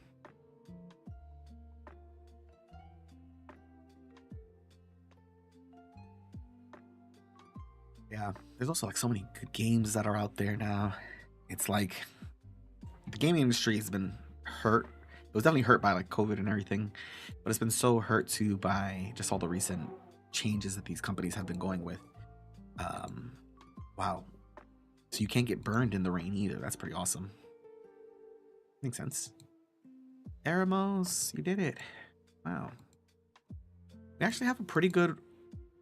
Yeah, there's also like so many good games that are out there now. It's like the gaming industry has been hurt. It was definitely hurt by like COVID and everything, but it's been so hurt too by just all the recent changes that these companies have been going with. Wow. So you can't get burned in the rain either. That's pretty awesome. Makes sense. Eremos, you did it. Wow. We actually have a pretty good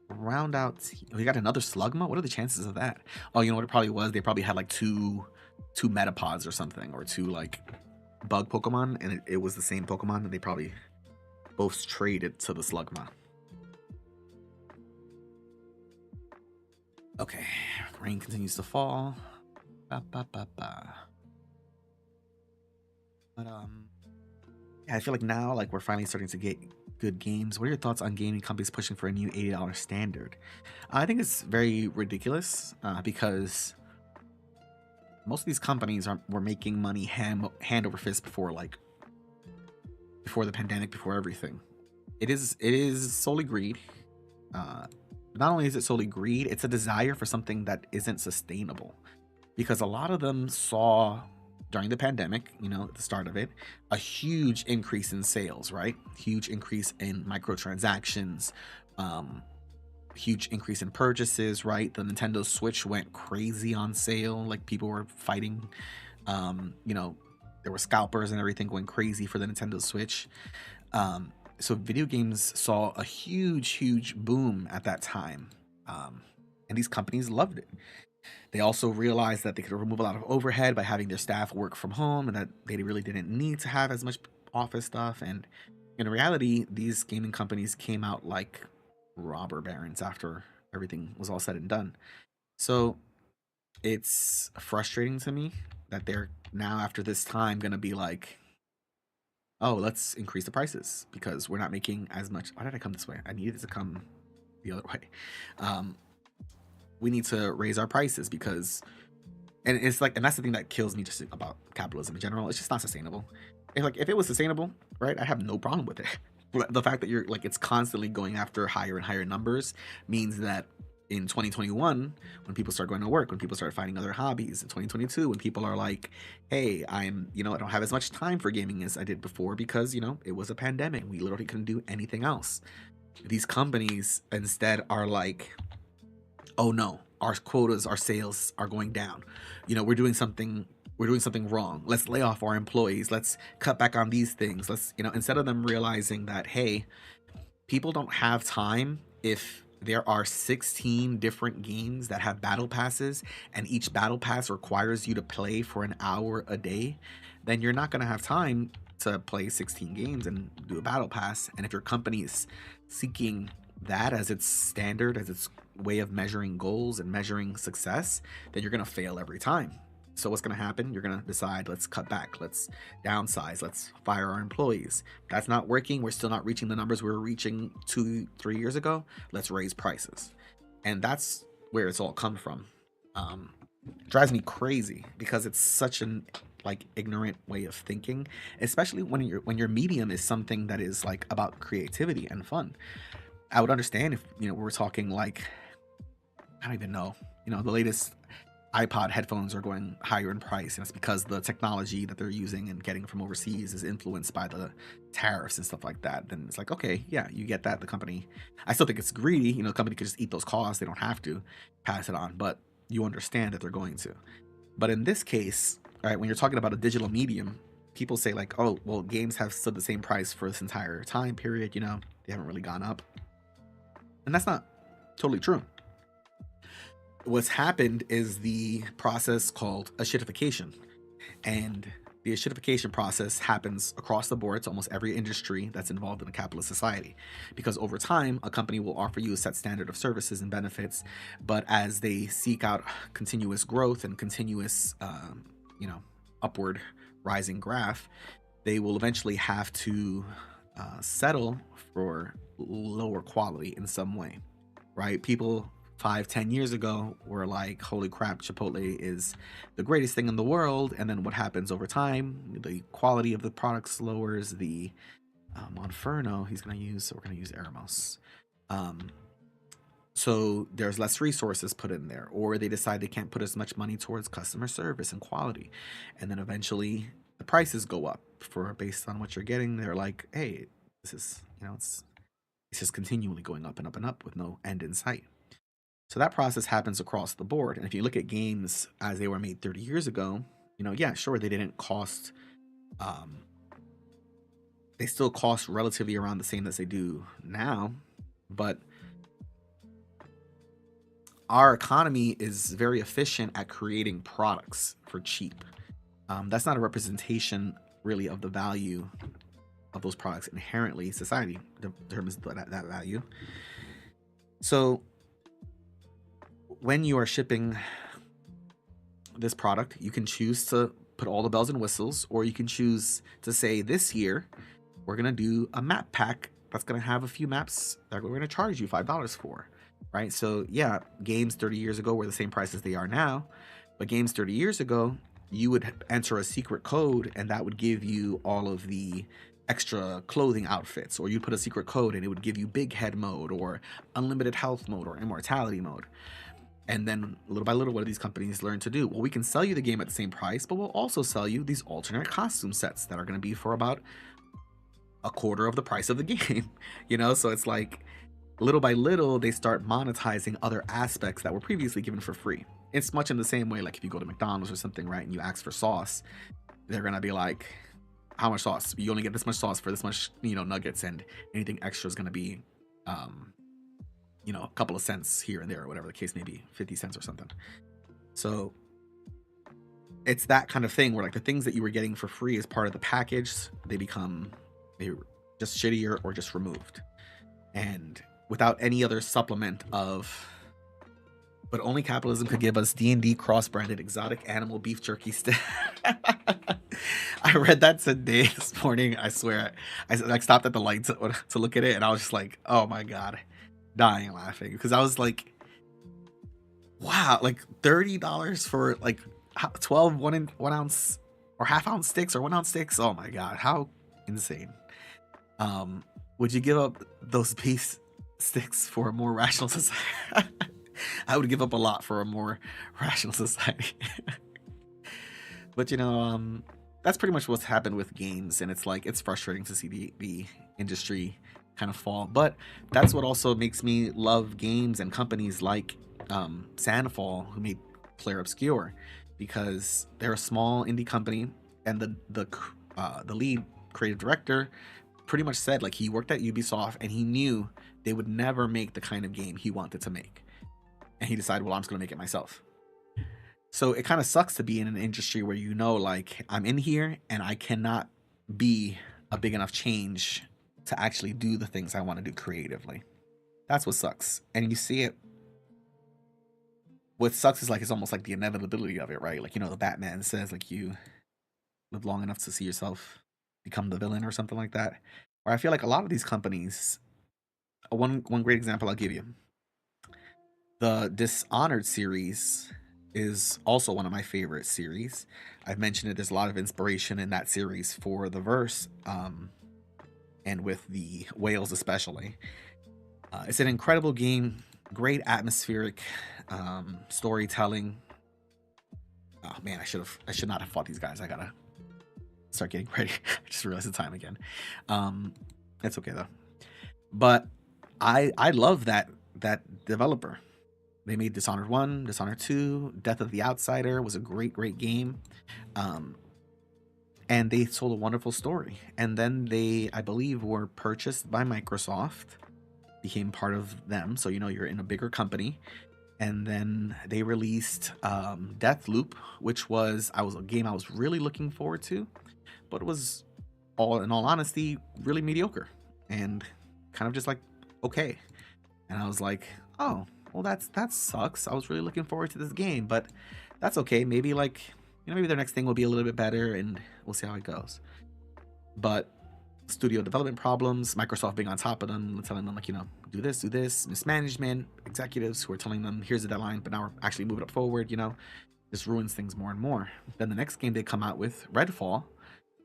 round out. We got another Slugma. What are the chances of that? Oh, you know what it probably was? They probably had like two Metapods or something, or two like bug Pokemon, and it was the same Pokemon, and they probably both traded to the Slugma. Okay, rain continues to fall. But yeah, I feel like now like we're finally starting to get good games. What are your thoughts on gaming companies pushing for a new $80 standard? I think it's very ridiculous because most of these companies were making money hand over fist before the pandemic, before everything. It is solely greed. Not only is it solely greed, it's a desire for something that isn't sustainable. Because a lot of them saw during the pandemic, you know, at the start of it, a huge increase in sales, right? Huge increase in microtransactions, huge increase in purchases, right? The Nintendo Switch went crazy on sale. Like people were fighting, you know, there were scalpers and everything going crazy for the Nintendo Switch. So video games saw a huge boom at that time. And these companies loved it. They also realized that they could remove a lot of overhead by having their staff work from home, and that they really didn't need to have as much office stuff. And in reality, these gaming companies came out like robber barons after everything was all said and done. So it's frustrating to me that they're now, after this time, going to be like, oh, let's increase the prices because we're not making as much. Why did I come this way? I needed to come the other way. We need to raise our prices because, and it's like, and that's the thing that kills me just about capitalism in general. It's just not sustainable. If it was sustainable, right, I have no problem with it. But the fact that you're like, it's constantly going after higher and higher numbers means that in 2021, when people start going to work, when people start finding other hobbies, in 2022, when people are like, hey, I don't have as much time for gaming as I did before because, you know, it was a pandemic. We literally couldn't do anything else. These companies instead are like, oh no, our quotas, our sales are going down. You know, we're doing something wrong. Let's lay off our employees. Let's cut back on these things. Let's, you know, instead of them realizing that, hey, people don't have time if there are 16 different games that have battle passes and each battle pass requires you to play for an hour a day, then you're not going to have time to play 16 games and do a battle pass. And if your company is seeking that as its standard, as its way of measuring goals and measuring success, then you're going to fail every time. So what's going to happen? You're going to decide, let's cut back, let's downsize, let's fire our employees. That's not working. We're still not reaching the numbers we were reaching 2-3 years ago. Let's raise prices. And that's where it's all come from. It drives me crazy because it's such an like ignorant way of thinking, especially when your medium is something that is like about creativity and fun. I would understand if, we're talking like, I don't even know, the latest iPod headphones are going higher in price, and it's because the technology that they're using and getting from overseas is influenced by the tariffs and stuff like that. Then it's like, okay, yeah, you get that. The company, I still think it's greedy. The company could just eat those costs. They don't have to pass it on, but you understand that they're going to. But in this case, all right, when you're talking about a digital medium, people say like, oh, well, games have stood the same price for this entire time period. They haven't really gone up, and that's not totally true. What's happened is the process called acidification, and the acidification process happens across the board to almost every industry that's involved in a capitalist society, because over time a company will offer you a set standard of services and benefits, but as they seek out continuous growth and continuous upward rising graph, they will eventually have to settle for lower quality in some way, right? People 5-10 years ago were like, holy crap, Chipotle is the greatest thing in the world. And then what happens over time? The quality of the products lowers. The Monferno we're going to use Eremos. So there's less resources put in there, or they decide they can't put as much money towards customer service and quality, and then eventually the prices go up based on what you're getting. They're like, hey, this is it's just continually going up and up and up with no end in sight. So that process happens across the board. And if you look at games as they were made 30 years ago, yeah, sure, they didn't cost, they still cost relatively around the same as they do now. But our economy is very efficient at creating products for cheap. That's not a representation really of the value of those products inherently. Society determines that value. So when you are shipping this product, you can choose to put all the bells and whistles, or you can choose to say, this year we're going to do a map pack that's going to have a few maps that we're going to charge you $5 for, right? So yeah, games 30 years ago were the same price as they are now, but games 30 years ago, you would enter a secret code and that would give you all of the extra clothing outfits, or you put a secret code and it would give you big head mode or unlimited health mode or immortality mode. And then little by little, what do these companies learn to do? Well, we can sell you the game at the same price, but we'll also sell you these alternate costume sets that are going to be for about a quarter of the price of the game. So it's like little by little, they start monetizing other aspects that were previously given for free. It's much in the same way, like if you go to McDonald's or something, right, and you ask for sauce, they're going to be like, how much sauce? You only get this much sauce for this much, nuggets, and anything extra is going to be, a couple of cents here and there, or whatever the case may be, 50 cents or something. So it's that kind of thing where like the things that you were getting for free as part of the package, they're just shittier or just removed. And without any other supplement of, but only capitalism could give us D&D cross-branded exotic animal beef jerky stick. I read that today, this morning. I swear, I stopped at the light to look at it, and I was just like, oh my God, dying laughing. Because I was like, wow, like $30 for like 12 1 ounce or half ounce sticks or 1 ounce sticks. Oh my God, how insane. Would you give up those beef sticks for a more rational society? I would give up a lot for a more rational society. But that's pretty much what's happened with games, and it's like, it's frustrating to see the industry kind of fall. But that's what also makes me love games and companies like Sandfall, who made Clair Obscur, because they're a small indie company, and the lead creative director pretty much said like he worked at Ubisoft and he knew they would never make the kind of game he wanted to make. And he decided, well, I'm just going to make it myself. So it kind of sucks to be in an industry where like, I'm in here and I cannot be a big enough change to actually do the things I want to do creatively. That's what sucks. And you see it what sucks is like it's almost like the inevitability of it, right? Like, you know, the Batman says like you live long enough to see yourself become the villain or something like that. Or I feel like a lot of these companies, one great example I'll give you, the Dishonored series is also one of my favorite series. I've mentioned it. There's a lot of inspiration in that series for the verse, and with the whales especially. It's an incredible game, great atmospheric storytelling. Oh man, I should not have fought these guys. I gotta start getting ready. I just realized the time again. It's okay though. But I love that developer. They made Dishonored 1, Dishonored 2, Death of the Outsider was a great game. And they told a wonderful story. And then they, I believe, were purchased by Microsoft, became part of them. So, you know, you're in a bigger company. And then they released Deathloop, which was a game I was really looking forward to, but it was, in all honesty, really mediocre and kind of just like okay. And I was like, oh, well, that sucks. I was really looking forward to this game, but that's okay. Maybe like, you know, maybe their next thing will be a little bit better, and we'll see how it goes. But studio development problems, Microsoft being on top of them, telling them like, you know, do this, mismanagement, executives who are telling them here's the deadline, but now we're actually moving it forward, you know, this ruins things more and more. Then the next game they come out with, Redfall,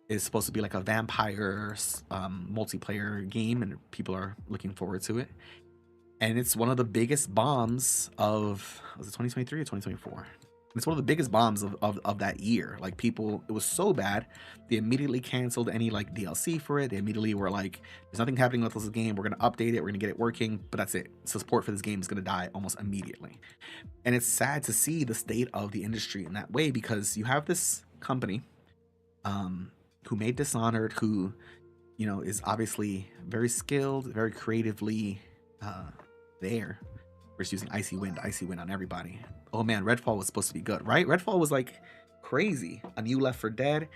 is supposed to be like a vampire multiplayer game, and people are looking forward to it. And it's one of the biggest bombs of, was it 2023 or 2024? It's one of the biggest bombs of that year. Like people, it was so bad, they immediately canceled any like DLC for it. They immediately were like, there's nothing happening with this game. We're going to update it. We're going to get it working, but that's it. So support for this game is going to die almost immediately. And it's sad to see the state of the industry in that way, because you have this company who made Dishonored, who, you know, is obviously very skilled, very creatively there. We're just using icy wind on everybody. Oh man, Redfall was supposed to be good, right? Redfall was like crazy. A new Left 4 Dead,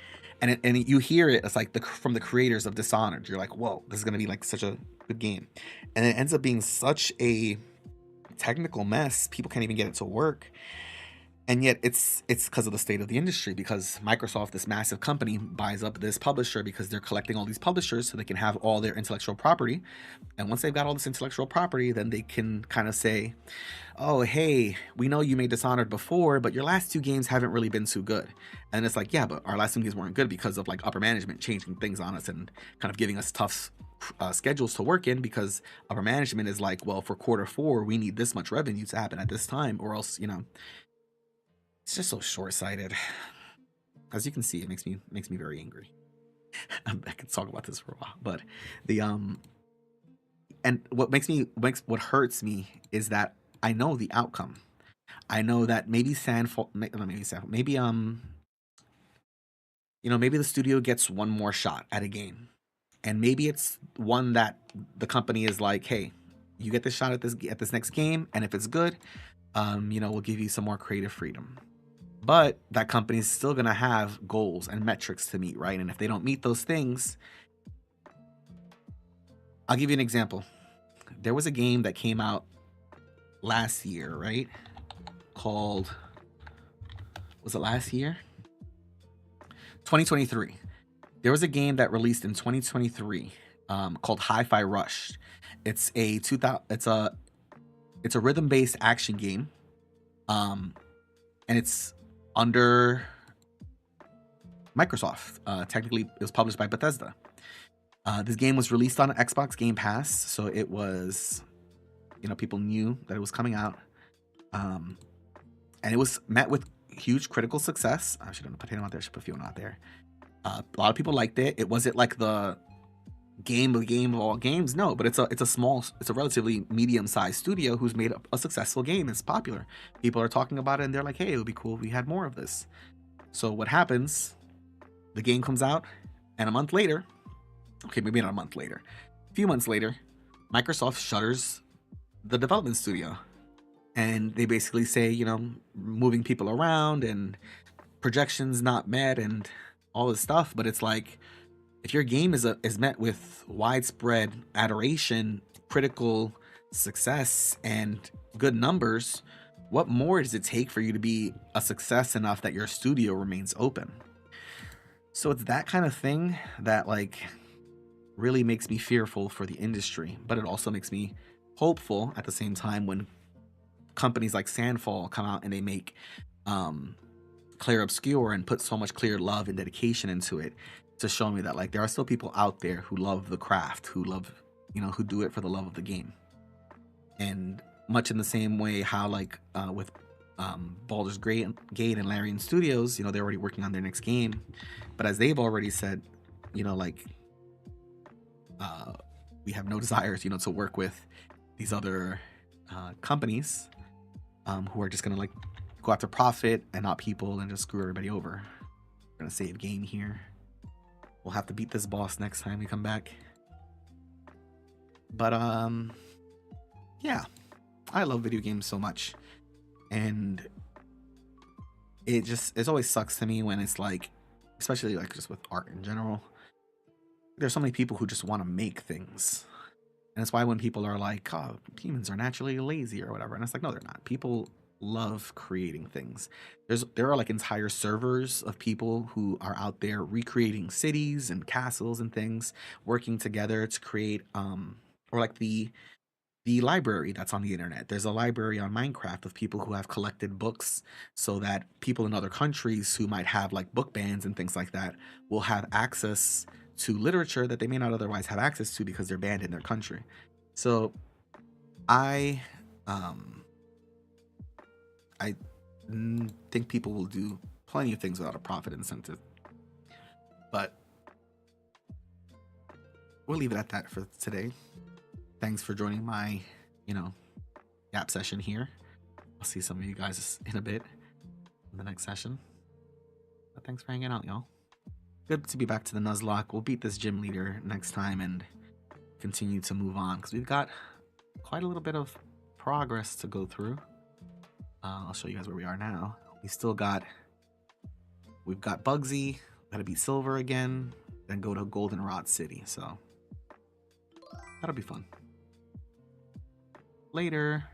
and you hear it. It's like from the creators of Dishonored. You're like, whoa, this is gonna be like such a good game, and it ends up being such a technical mess. People can't even get it to work. And yet it's because of the state of the industry, because Microsoft, this massive company, buys up this publisher because they're collecting all these publishers so they can have all their intellectual property. And once they've got all this intellectual property, then they can kind of say, oh, hey, we know you made Dishonored before, but your last two games haven't really been too good. And it's like, yeah, but our last two games weren't good because of like upper management changing things on us and kind of giving us tough schedules to work in, because upper management is like, well, for Q4, we need this much revenue to happen at this time, or else, you know, it's just so short-sighted. As you can see, it makes me very angry. I could talk about this for a while, but the and what hurts me is that I know the outcome. I know that maybe maybe you know, maybe the studio gets one more shot at a game, and maybe it's one that the company is like, hey, you get this shot at this next game, and if it's good, you know, we'll give you some more creative freedom. But that company is still going to have goals and metrics to meet, right? And if they don't meet those things, I'll give you an example. There was a game that came out last year, right? Called, was it last year? 2023. There was a game that released in 2023 called Hi-Fi Rush. It's a rhythm-based action game, and it's under Microsoft. Technically, it was published by Bethesda. This game was released on Xbox Game Pass, so it was, you know, people knew that it was coming out, and it was met with huge critical success. I shouldn't have put him out there. I should put Fiona out there. A lot of people liked it. It wasn't like the game of all games, no, but it's a relatively medium-sized studio who's made a successful game. It's popular. People are talking about it, and they're like, hey, it would be cool if we had more of this. So what happens? The game comes out, and a month later, okay, maybe not a month later, a few months later, Microsoft shutters the development studio, and they basically say, you know, moving people around and projections not met and all this stuff. But it's like, if your game is met with widespread adoration, critical success, and good numbers, What more does it take for you to be a success enough that your studio remains open? So it's that kind of thing that like really makes me fearful for the industry, but it also makes me hopeful at the same time when companies like Sandfall come out and they make um Clear Obscure and put so much clear love and dedication into it to show me that like there are still people out there who love the craft, who love, who do it for the love of the game. And much in the same way how like with Baldur's Gate and Larian Studios, they're already working on their next game, but as they've already said, like uh, we have no desires, to work with these other companies who are just gonna like go after profit and not people and just screw everybody over. We're gonna save game here. We'll have to beat this boss next time we come back. But yeah, I love video games so much, and it always sucks to me when it's like, especially like just with art in general, there's so many people who just want to make things. And it's why when people are like, oh, humans are naturally lazy or whatever, and it's like, no, they're not. People love creating things. There are like entire servers of people who are out there recreating cities and castles and things, working together to create or like the library that's on the internet. There's a library on Minecraft of people who have collected books so that people in other countries who might have like book bans and things like that will have access to literature that they may not otherwise have access to because they're banned in their country. So I um I think people will do plenty of things without a profit incentive. But we'll leave it at that for today. Thanks for joining my, gap session here. I'll see some of you guys in a bit in the next session. But thanks for hanging out, y'all. Good to be back to the nuzlocke. We'll beat this gym leader next time and continue to move on because we've got quite a little bit of progress to go through. I'll show you guys where we are now. We've got Bugsy, gotta beat Silver again, then go to Goldenrod City. So that'll be fun. Later.